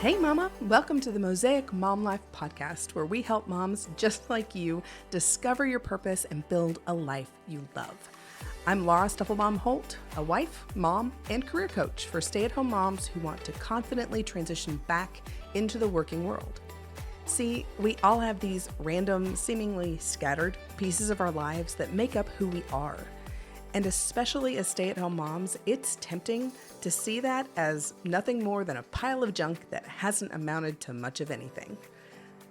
Hey mama, welcome to the Mosaic Mom Life podcast, where we help moms just like you discover your purpose and build a life you love. I'm Laura Stuffelbaum-Holt, a wife, mom, and career coach for stay-at-home moms who want to confidently transition back into the working world. See, we all have these random, seemingly scattered pieces of our lives that make up who we are. And especially as stay-at-home moms, it's tempting to see that as nothing more than a pile of junk that hasn't amounted to much of anything.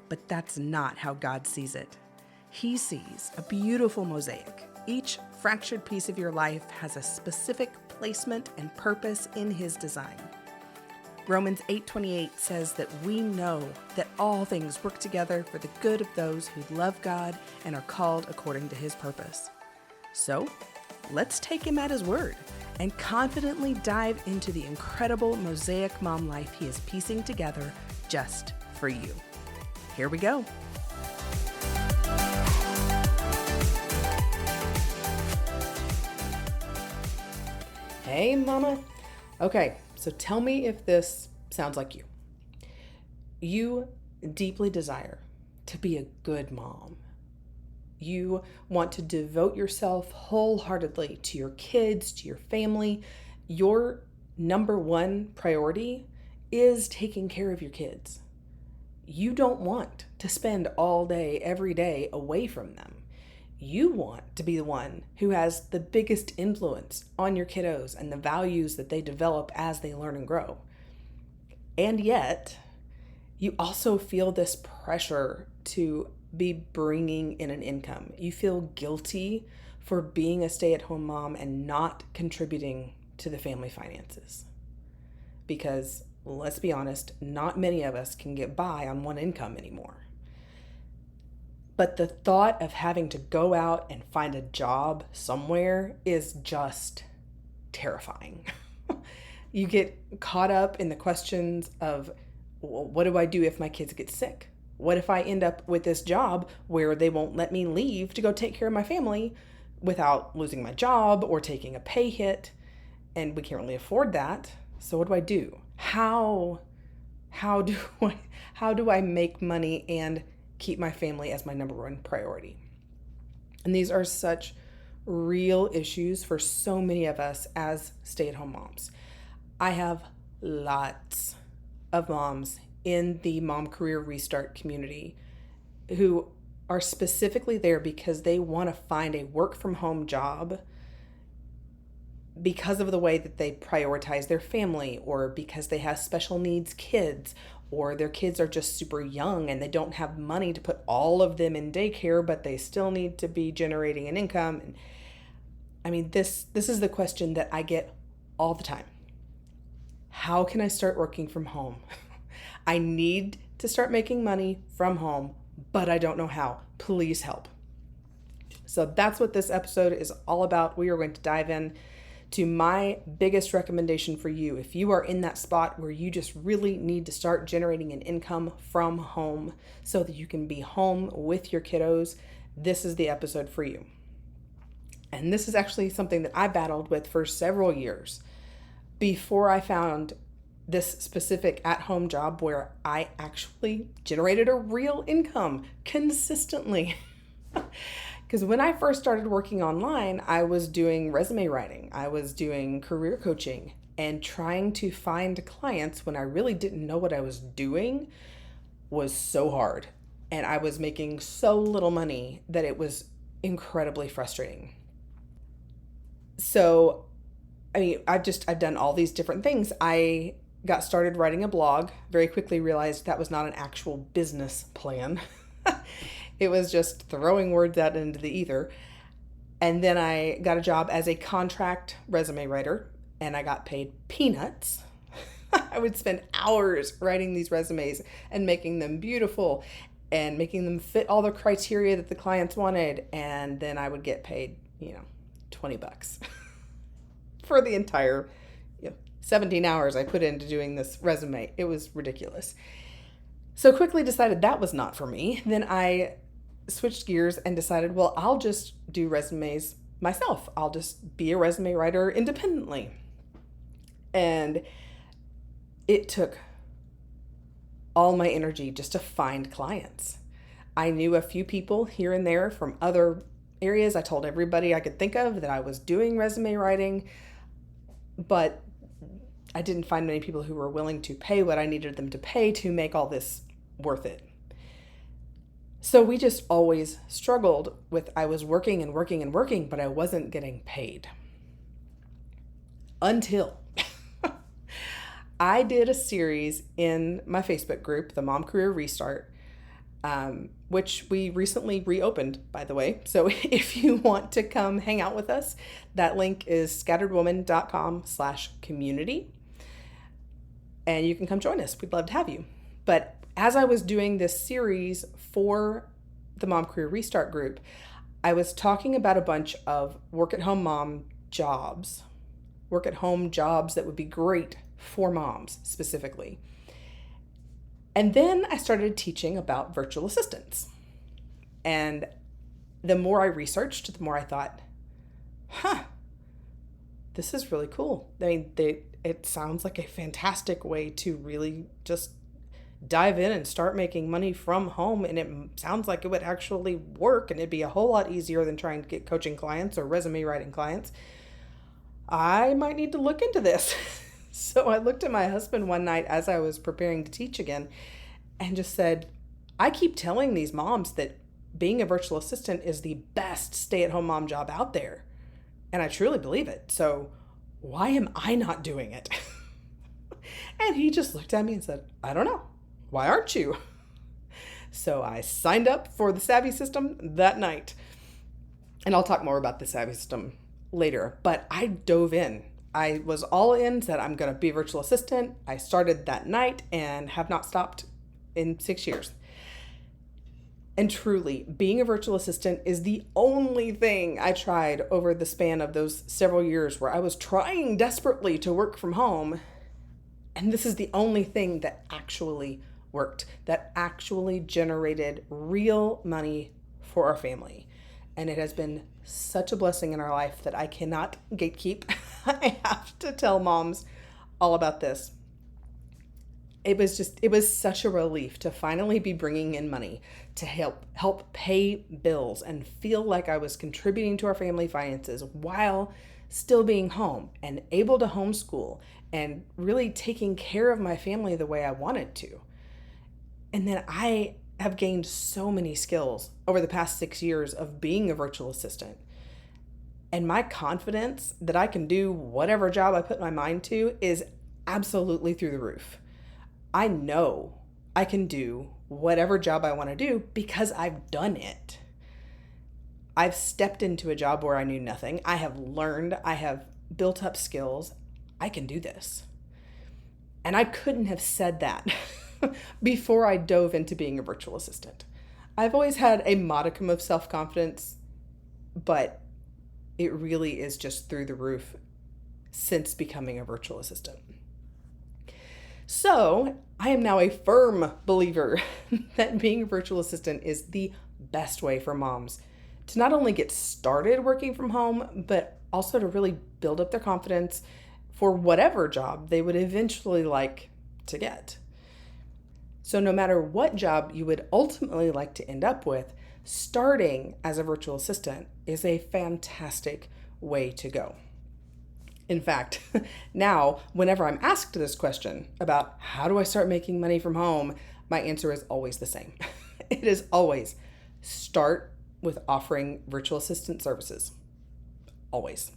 But that's not how God sees it. He sees a beautiful mosaic. Each fractured piece of your life has a specific placement and purpose in His design. Romans 8:28 says that we know that all things work together for the good of those who love God and are called according to His purpose. So, let's take Him at His word and confidently dive into the incredible mosaic mom life He is piecing together just for you. Here we go. Hey mama. Okay, so tell me if this sounds like you. You deeply desire to be a good mom. You want to devote yourself wholeheartedly to your kids, to your family. Your number one priority is taking care of your kids. You don't want to spend all day, every day away from them. You want to be the one who has the biggest influence on your kiddos and the values that they develop as they learn and grow. And yet, you also feel this pressure to be bringing in an income. You feel guilty for being a stay-at-home mom and not contributing to the family finances. Because let's be honest, not many of us can get by on one income anymore. But the thought of having to go out and find a job somewhere is just terrifying. You get caught up in the questions of, well, what do I do if my kids get sick? What if I end up with this job where they won't let me leave to go take care of my family without losing my job or taking a pay hit? And we can't really afford that. So what do I do? How do I make money and keep my family as my number one priority? And these are such real issues for so many of us as stay-at-home moms. I have lots of moms in the Mom Career Restart community who are specifically there because they want to find a work from home job because of the way that they prioritize their family, or because they have special needs kids, or their kids are just super young and they don't have money to put all of them in daycare, but they still need to be generating an income. And I mean, this is the question that I get all the time. How can I start working from home? I need to start making money from home, but I don't know how. Please help. So that's what this episode is all about. We are going to dive in to my biggest recommendation for you. If you are in that spot where you just really need to start generating an income from home so that you can be home with your kiddos, this is the episode for you. And this is actually something that I battled with for several years before I found this specific at-home job where I actually generated a real income consistently. Because when I first started working online, I was doing resume writing, I was doing career coaching, and trying to find clients when I really didn't know what I was doing was so hard. And I was making so little money that it was incredibly frustrating. So, I mean, I've done all these different things. I got started writing a blog, very quickly realized that was not an actual business plan. It was just throwing words out into the ether. And then I got a job as a contract resume writer, and I got paid peanuts. I would spend hours writing these resumes and making them beautiful and making them fit all the criteria that the clients wanted. And then I would get paid, $20 for the entire 17 hours I put into doing this resume. It was ridiculous. So quickly decided that was not for me. Then I switched gears and decided, well, I'll just do resumes myself. I'll just be a resume writer independently. And it took all my energy just to find clients. I knew a few people here and there from other areas. I told everybody I could think of that I was doing resume writing, but I didn't find many people who were willing to pay what I needed them to pay to make all this worth it. So we just always struggled with, I was working and working and working, but I wasn't getting paid. Until I did a series in my Facebook group, the Mom Career Restart, which we recently reopened, by the way. So if you want to come hang out with us, that link is scatteredwoman.com/community. And you can come join us. We'd love to have you. But as I was doing this series for the Mom Career Restart group, I was talking about a bunch of work-at-home mom jobs, work-at-home jobs that would be great for moms specifically. And then I started teaching about virtual assistants. And the more I researched, the more I thought, this is really cool. I mean, it sounds like a fantastic way to really just dive in and start making money from home. And it sounds like it would actually work, and it'd be a whole lot easier than trying to get coaching clients or resume writing clients. I might need to look into this. So I looked at my husband one night as I was preparing to teach again and just said, I keep telling these moms that being a virtual assistant is the best stay-at-home mom job out there. And I truly believe it. So why am I not doing it? And he just looked at me and said, I don't know. Why aren't you? So I signed up for the Savvy system that night. And I'll talk more about the Savvy system later. But I dove in. I was all in, said I'm going to be a virtual assistant. I started that night and have not stopped in 6 years. And truly, being a virtual assistant is the only thing I tried over the span of those several years where I was trying desperately to work from home. And this is the only thing that actually worked, that actually generated real money for our family. And it has been such a blessing in our life that I cannot gatekeep. I have to tell moms all about this. It was such a relief to finally be bringing in money to help pay bills and feel like I was contributing to our family finances while still being home and able to homeschool and really taking care of my family the way I wanted to. And then I have gained so many skills over the past 6 years of being a virtual assistant. And my confidence that I can do whatever job I put my mind to is absolutely through the roof. I know I can do whatever job I want to do because I've done it. I've stepped into a job where I knew nothing. I have learned, I have built up skills. I can do this. And I couldn't have said that before I dove into being a virtual assistant. I've always had a modicum of self-confidence, but it really is just through the roof since becoming a virtual assistant. So I am now a firm believer that being a virtual assistant is the best way for moms to not only get started working from home, but also to really build up their confidence for whatever job they would eventually like to get. So no matter what job you would ultimately like to end up with, starting as a virtual assistant is a fantastic way to go. In fact, now, whenever I'm asked this question about how do I start making money from home, my answer is always the same. It is always start with offering virtual assistant services. Always.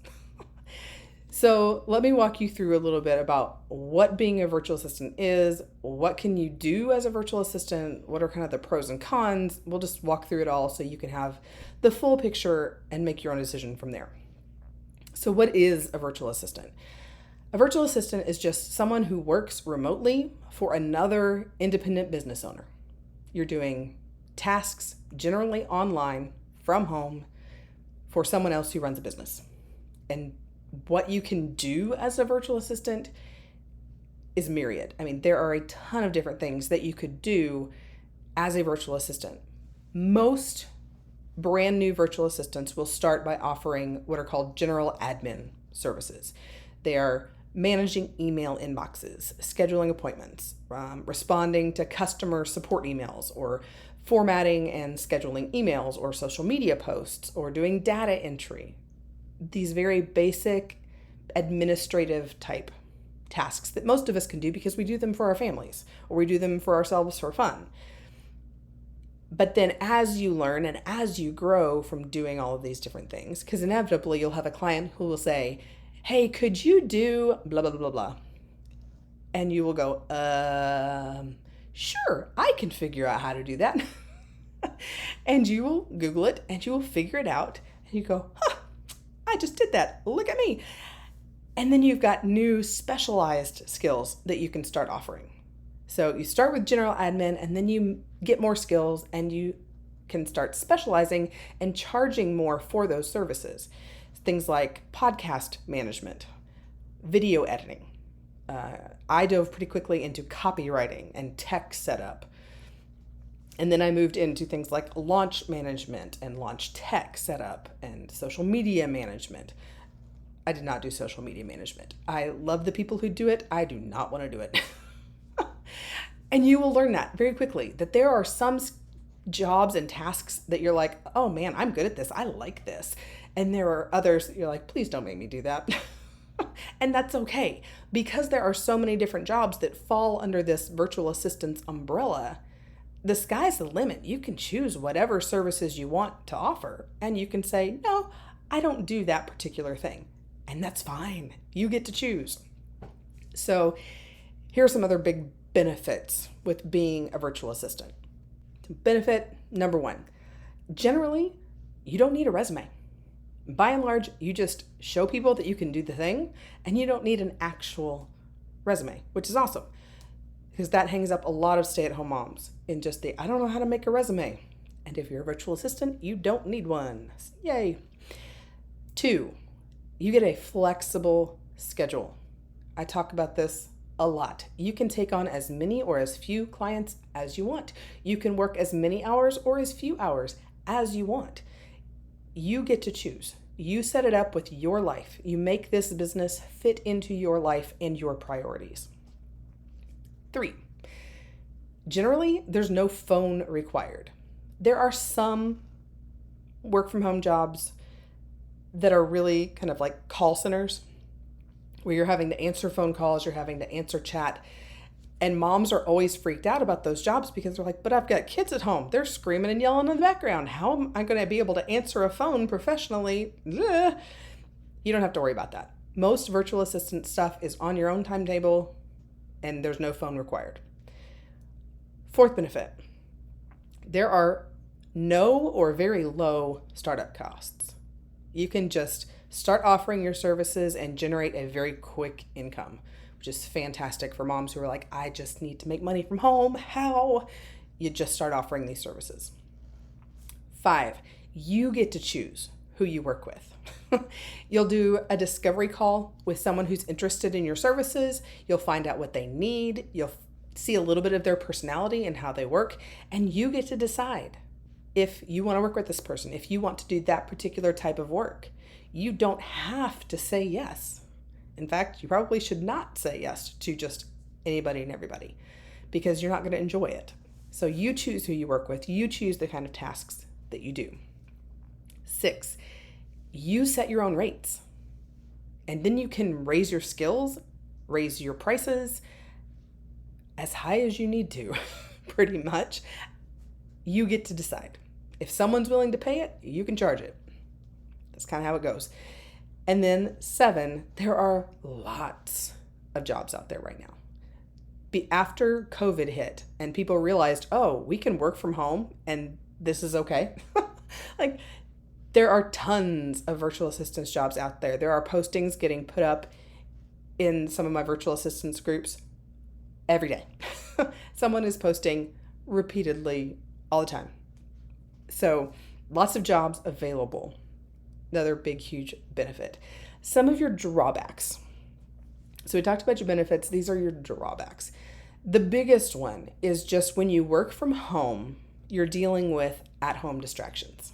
So let me walk you through a little bit about what being a virtual assistant is, what can you do as a virtual assistant, what are kind of the pros and cons. We'll just walk through it all so you can have the full picture and make your own decision from there. So what is a virtual assistant? A virtual assistant is just someone who works remotely for another independent business owner. You're doing tasks generally online from home for someone else who runs a business. And what you can do as a virtual assistant is myriad. I mean, there are a ton of different things that you could do as a virtual assistant. Most brand new virtual assistants will start by offering what are called general admin services. They are managing email inboxes, scheduling appointments, responding to customer support emails, or formatting and scheduling emails or social media posts, or doing data entry. These very basic administrative type tasks that most of us can do because we do them for our families or we do them for ourselves for fun. But then as you learn and as you grow from doing all of these different things, because inevitably you'll have a client who will say, hey, could you do blah, blah, blah, blah. And you will go, sure, I can figure out how to do that. And you will Google it and you will figure it out. And you go, I just did that. Look at me. And then you've got new specialized skills that you can start offering. So you start with general admin and then you get more skills and you can start specializing and charging more for those services. Things like podcast management, video editing. I dove pretty quickly into copywriting and tech setup. And then I moved into things like launch management and launch tech setup and social media management. I did not do social media management. I love the people who do it. I do not want to do it. And you will learn that very quickly, that there are some jobs and tasks that you're like, oh man, I'm good at this. I like this. And there are others that you're like, please don't make me do that. And that's okay, because there are so many different jobs that fall under this virtual assistance umbrella. The sky's the limit. You can choose whatever services you want to offer, and you can say, no, I don't do that particular thing. And that's fine. You get to choose. So here are some other big benefits with being a virtual assistant. Benefit number one, generally, you don't need a resume. By and large, you just show people that you can do the thing, and you don't need an actual resume, which is awesome, because that hangs up a lot of stay-at-home moms in just I don't know how to make a resume. And if you're a virtual assistant, you don't need one. Yay. 2, you get a flexible schedule. I talk about this a lot. You can take on as many or as few clients as you want. You can work as many hours or as few hours as you want. You get to choose. You set it up with your life. You make this business fit into your life and your priorities. 3, generally, there's no phone required. There are some work from home jobs that are really kind of like call centers, where you're having to answer phone calls, you're having to answer chat. And moms are always freaked out about those jobs because they're like, but I've got kids at home. They're screaming and yelling in the background. How am I going to be able to answer a phone professionally? Ugh. You don't have to worry about that. Most virtual assistant stuff is on your own timetable and there's no phone required. 4th benefit, there are no or very low startup costs. You can just start offering your services and generate a very quick income, which is fantastic for moms who are like, I just need to make money from home. How? You just start offering these services. 5, you get to choose who you work with. You'll do a discovery call with someone who's interested in your services. You'll find out what they need. You'll see a little bit of their personality and how they work, and you get to decide if you want to work with this person, if you want to do that particular type of work. You don't have to say yes. In fact, you probably should not say yes to just anybody and everybody, because you're not going to enjoy it. So you choose who you work with. You choose the kind of tasks that you do. 6, you set your own rates. And then you can raise your skills, raise your prices as high as you need to, pretty much. You get to decide. If someone's willing to pay it, you can charge it. That's kind of how it goes. And then 7, there are lots of jobs out there right now. After COVID hit and people realized, oh, we can work from home and this is okay. Like, there are tons of virtual assistance jobs out there. There are postings getting put up in some of my virtual assistance groups every day. Someone is posting repeatedly all the time. So lots of jobs available. Another big, huge benefit. Some of your drawbacks. So we talked about your benefits. These are your drawbacks. The biggest one is just when you work from home, you're dealing with at-home distractions.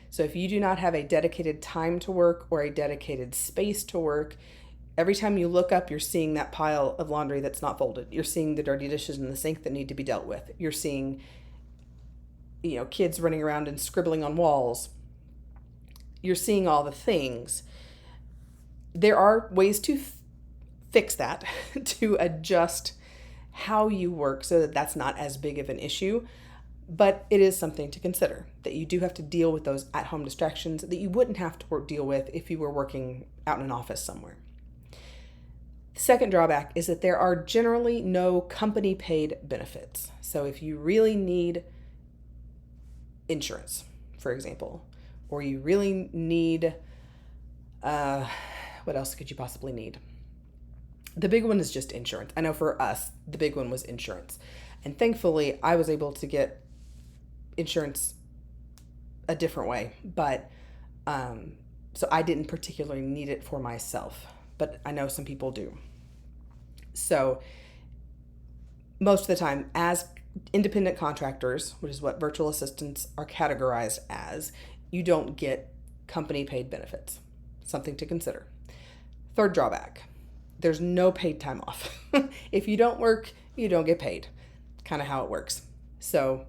So if you do not have a dedicated time to work or a dedicated space to work, Every time you look up, you're seeing that pile of laundry that's not folded. You're seeing the dirty dishes in the sink that need to be dealt with. You're seeing, kids running around and scribbling on walls. You're seeing all the things. There are ways to fix that, to adjust how you work so that that's not as big of an issue. But it is something to consider, that you do have to deal with those at-home distractions that you wouldn't have to deal with if you were working out in an office somewhere. The second drawback is that there are generally no company-paid benefits. So if you really need insurance, for example, or you really need, what else could you possibly need? The big one is just insurance. I know for us, the big one was insurance. And thankfully, I was able to get insurance a different way, but so I didn't particularly need it for myself, but I know some people do. So most of the time, as independent contractors, which is what virtual assistants are categorized as, you don't get company paid benefits. Something to consider. Third drawback, there's no paid time off. If you don't work, you don't get paid. Kind of how it works. So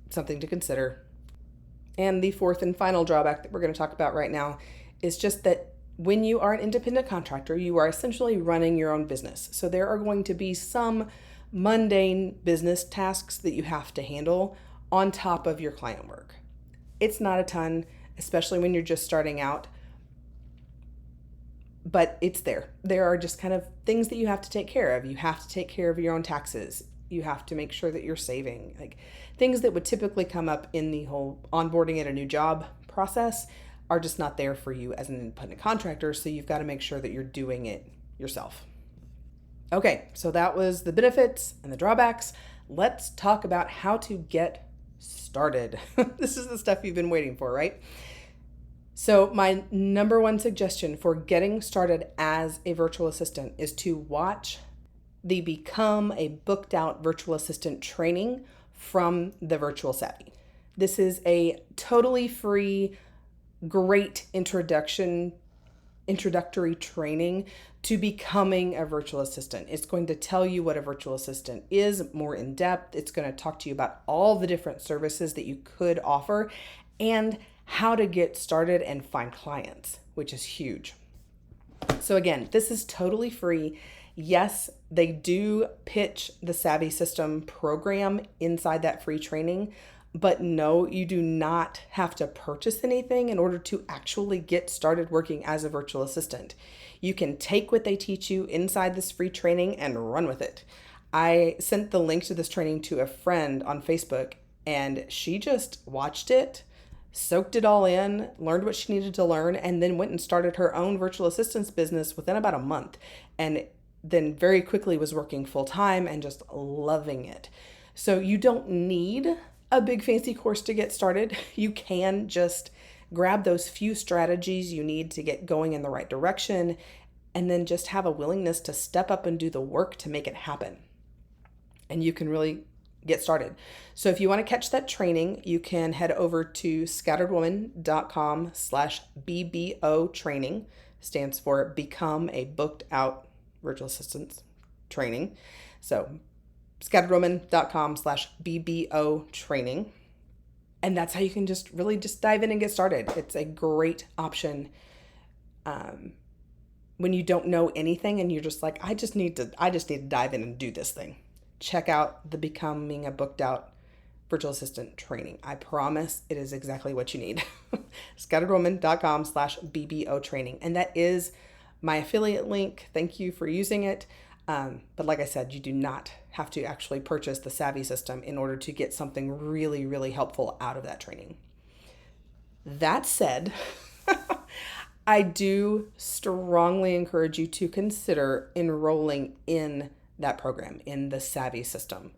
something to consider. And the fourth and final drawback that we're going to talk about right now is just that when you are an independent contractor, you are essentially running your own business. So there are going to be some mundane business tasks that you have to handle on top of your client work. It's not a ton, especially when you're just starting out, but it's there. There are just kind of things that you have to take care of. You have to take care of your own taxes. You have to make sure that you're saving, like things that would typically come up in the whole onboarding at a new job process are just not there for you as an independent contractor. So you've got to make sure that you're doing it yourself. Okay, so that was the benefits and the drawbacks. Let's talk about how to get started. This is the stuff you've been waiting for, right? So my number one suggestion for getting started as a virtual assistant is to watch the Become a Booked Out Virtual Assistant training from the Virtual Savvy. This is a totally free, great introductory training to becoming a virtual assistant. It's going to tell you what a virtual assistant is more in depth. It's going to talk to you about all the different services that you could offer and how to get started and find clients, which is huge. So again, this is totally free. Yes, they do pitch the Savvy System program inside that free training, but no, you do not have to purchase anything in order to actually get started working as a virtual assistant. You can take what they teach you inside this free training and run with it. I sent the link to this training to a friend on Facebook, and she just watched it, soaked it all in, learned what she needed to learn, and then went and started her own virtual assistance business within about a month. And then very quickly was working full time and just loving it. So you don't need a big fancy course to get started. You can just grab those few strategies you need to get going in the right direction and then just have a willingness to step up and do the work to make it happen. And you can really get started. So if you want to catch that training, you can head over to scatteredwoman.com/BBO training. Stands for Become a Booked Out Virtual Assistants Training. So scatteredwoman.com/BBO training. And that's how you can just dive in and get started. It's a great option when you don't know anything and you're just like, I just need to dive in and do this thing. Check out the Becoming a Booked Out Virtual Assistant training. I promise it is exactly what you need. scatteredwoman.com/BBO training. And that is my affiliate link. Thank you for using it. But like I said, you do not have to actually purchase the Savvy System in order to get something really, really helpful out of that training. That said, I do strongly encourage you to consider enrolling in that program, in the Savvy System.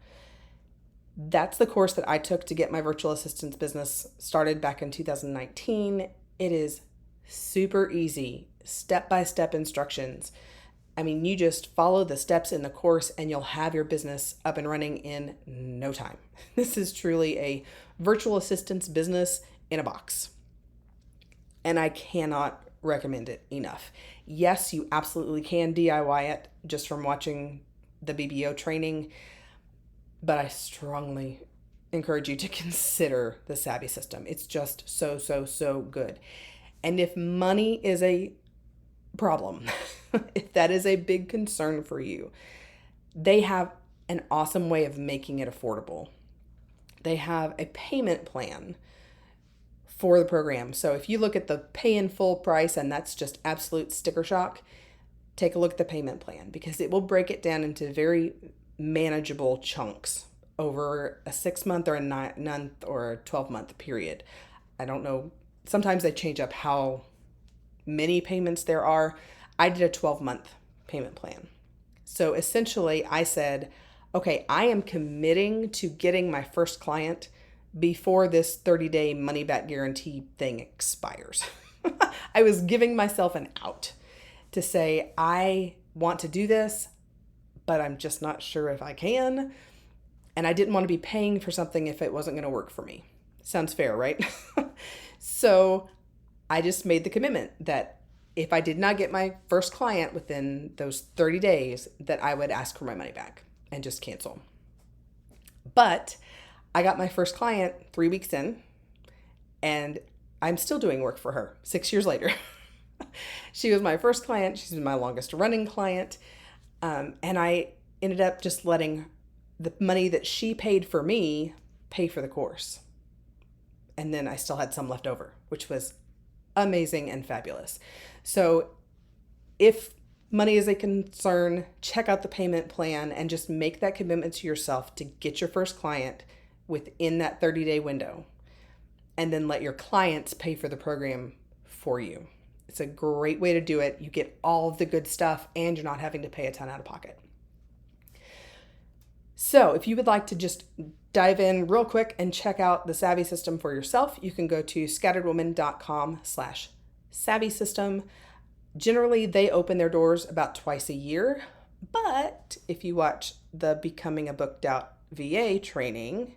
That's the course that I took to get my virtual assistance business started back in 2019. It is super easy, step-by-step instructions. I mean, you just follow the steps in the course and you'll have your business up and running in no time. This is truly a virtual assistance business in a box. And I cannot recommend it enough. Yes, you absolutely can DIY it just from watching the BBO training, but I strongly encourage you to consider the Savvy system. It's just so good. And if money is a problem, if that is a big concern for you, they have an awesome way of making it affordable. They have a payment plan for the program. So if you look at the pay in full price and that's just absolute sticker shock, take a look at the payment plan because it will break it down into very manageable chunks over a 6-month or a 9-month or a 12-month period. I don't know. Sometimes they change up how many payments there are. I did a 12-month payment plan. So essentially I said, okay, I am committing to getting my first client before this 30-day money back guarantee thing expires. I was giving myself an out to say, I want to do this, but I'm just not sure if I can. And I didn't want to be paying for something if it wasn't going to work for me. Sounds fair, right? So I just made the commitment that if I did not get my first client within those 30 days, that I would ask for my money back and just cancel. But I got my first client 3 weeks in, and I'm still doing work for her 6 years later. She was my first client. She's been my longest running client. And I ended up just letting the money that she paid for me pay for the course. And then I still had some left over, which was amazing and fabulous. So if money is a concern, check out the payment plan and just make that commitment to yourself to get your first client within that 30-day window, and then let your clients pay for the program for you. It's a great way to do it. You get all of the good stuff and you're not having to pay a ton out of pocket. So if you would like to just dive in real quick and check out the Savvy system for yourself, you can go to scatteredwoman.com/Savvy system. Generally, they open their doors about twice a year, but if you watch the Becoming a Booked Out VA training,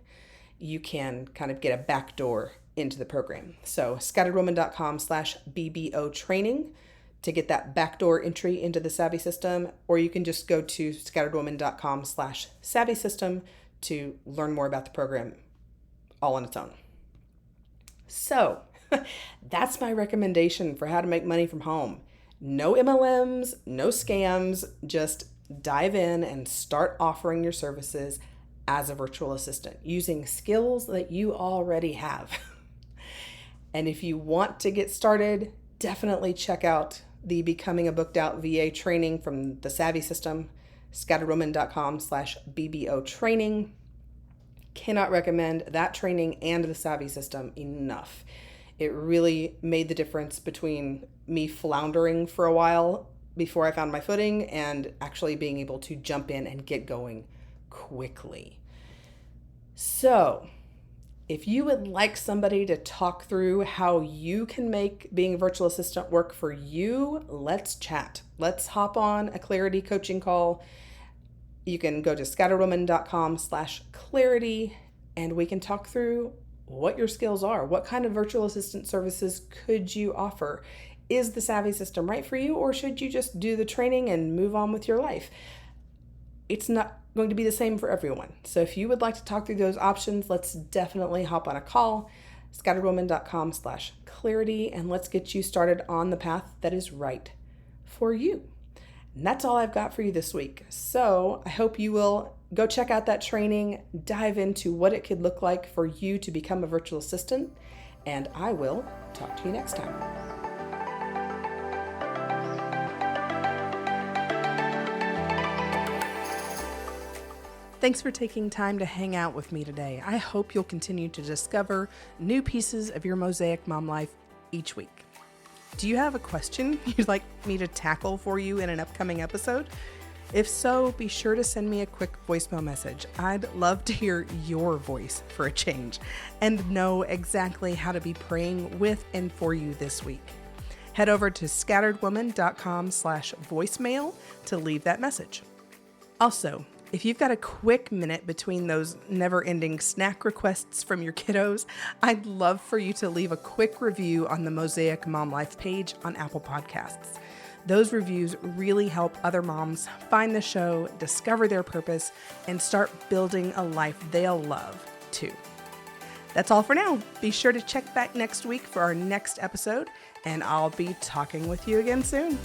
you can kind of get a backdoor into the program. So scatteredwoman.com/BBO training to get that backdoor entry into the Savvy system, or you can just go to scatteredwoman.com/Savvy system to learn more about the program all on its own. So that's my recommendation for how to make money from home. No MLMs, no scams, just dive in and start offering your services as a virtual assistant using skills that you already have. And if you want to get started, definitely check out the Becoming a Booked Out VA training from the Savvy system, scatteredwoman.com/BBO training. Cannot recommend that training and the Savvy system enough. It really made the difference between me floundering for a while before I found my footing and actually being able to jump in and get going quickly. So, if you would like somebody to talk through how you can make being a virtual assistant work for you, let's chat. Let's hop on a Clarity coaching call. You can go to scatteredwoman.com/clarity and we can talk through what your skills are. What kind of virtual assistant services could you offer? Is the Savvy system right for you, or should you just do the training and move on with your life? It's not going to be the same for everyone. So if you would like to talk through those options, let's definitely hop on a call, scatteredwoman.com/clarity, and let's get you started on the path that is right for you. And that's all I've got for you this week. So I hope you will go check out that training, dive into what it could look like for you to become a virtual assistant, and I will talk to you next time. Thanks for taking time to hang out with me today. I hope you'll continue to discover new pieces of your Mosaic Mom life each week. Do you have a question you'd like me to tackle for you in an upcoming episode? If so, be sure to send me a quick voicemail message. I'd love to hear your voice for a change and know exactly how to be praying with and for you this week. Head over to scatteredwoman.com/voicemail to leave that message. Also, If you've got a quick minute between those never-ending snack requests from your kiddos, I'd love for you to leave a quick review on the Mosaic Mom Life page on Apple Podcasts. Those reviews really help other moms find the show, discover their purpose, and start building a life they'll love too. That's all for now. Be sure to check back next week for our next episode, and I'll be talking with you again soon.